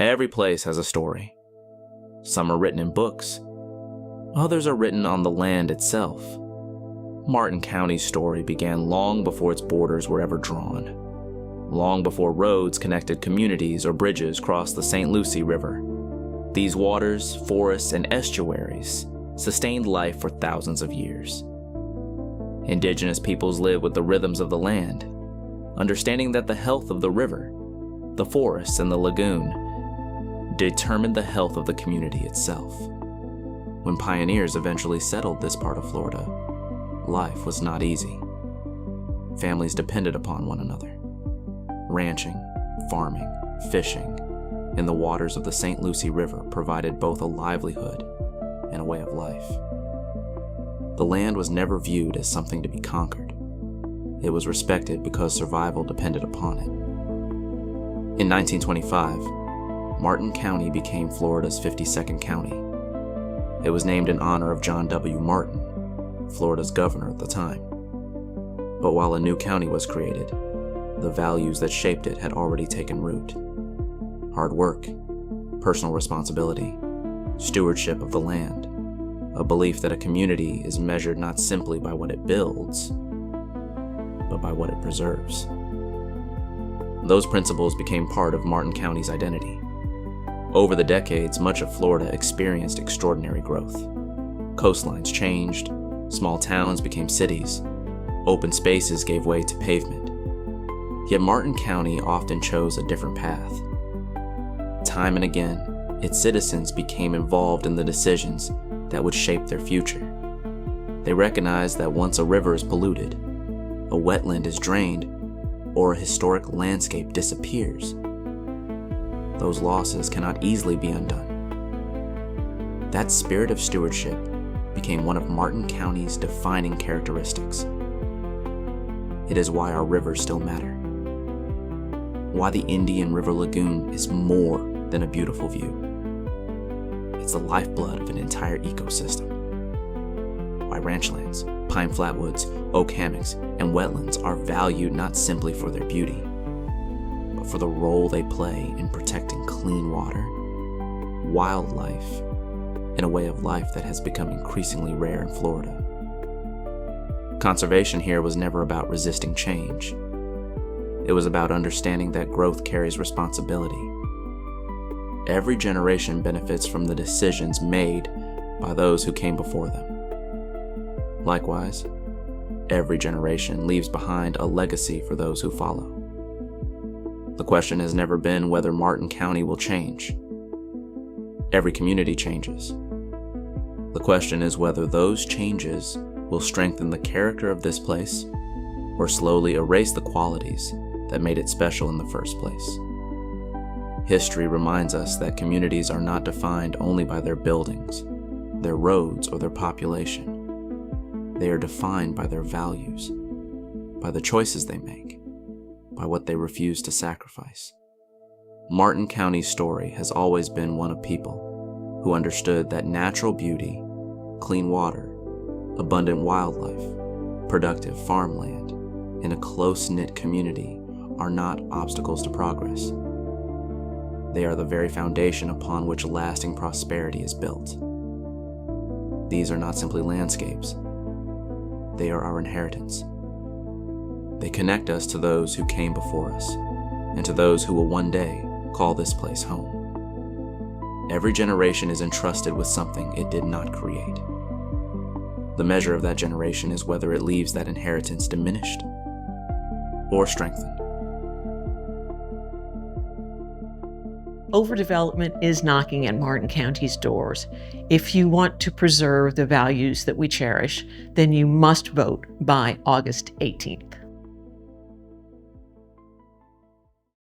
Every place has a story. Some are written in books. Others are written on the land itself. Martin County's story began long before its borders were ever drawn. Long before roads connected communities or bridges crossed the St. Lucie River. These waters, forests, and estuaries sustained life for thousands of years. Indigenous peoples live with the rhythms of the land, understanding that the health of the river, the forests, and the lagoon determined the health of the community itself. When pioneers eventually settled this part of Florida, life was not easy. Families depended upon one another. Ranching, farming, fishing, and the waters of the St. Lucie River provided both a livelihood and a way of life. The land was never viewed as something to be conquered. It was respected because survival depended upon it. In 1925, Martin County became Florida's 52nd county. It was named in honor of John W. Martin, Florida's governor at the time. But while a new county was created, the values that shaped it had already taken root. Hard work, personal responsibility, stewardship of the land, a belief that a community is measured not simply by what it builds, but by what it preserves. Those principles became part of Martin County's identity. Over the decades, much of Florida experienced extraordinary growth. Coastlines changed, small towns became cities, open spaces gave way to pavement. Yet Martin County often chose a different path. Time and again, its citizens became involved in the decisions that would shape their future. They recognized that once a river is polluted, a wetland is drained, or a historic landscape disappears, those losses cannot easily be undone. That spirit of stewardship became one of Martin County's defining characteristics. It is why our rivers still matter. Why the Indian River Lagoon is more than a beautiful view. It's the lifeblood of an entire ecosystem. Why ranchlands, pine flatwoods, oak hammocks, and wetlands are valued not simply for their beauty, but for the role they play in protecting clean water, wildlife, and a way of life that has become increasingly rare in Florida. Conservation here was never about resisting change. It was about understanding that growth carries responsibility. Every generation benefits from the decisions made by those who came before them. Likewise, every generation leaves behind a legacy for those who follow. The question has never been whether Martin County will change. Every community changes. The question is whether those changes will strengthen the character of this place or slowly erase the qualities that made it special in the first place. History reminds us that communities are not defined only by their buildings, their roads, or their population. They are defined by their values, by the choices they make, by what they refuse to sacrifice. Martin County's story has always been one of people who understood that natural beauty, clean water, abundant wildlife, productive farmland, and a close-knit community are not obstacles to progress. They are the very foundation upon which lasting prosperity is built. These are not simply landscapes. They are our inheritance. They connect us to those who came before us and to those who will one day call this place home. Every generation is entrusted with something it did not create. The measure of that generation is whether it leaves that inheritance diminished or strengthened. Overdevelopment is knocking at Martin County's doors. If you want to preserve the values that we cherish, then you must vote by August 18th.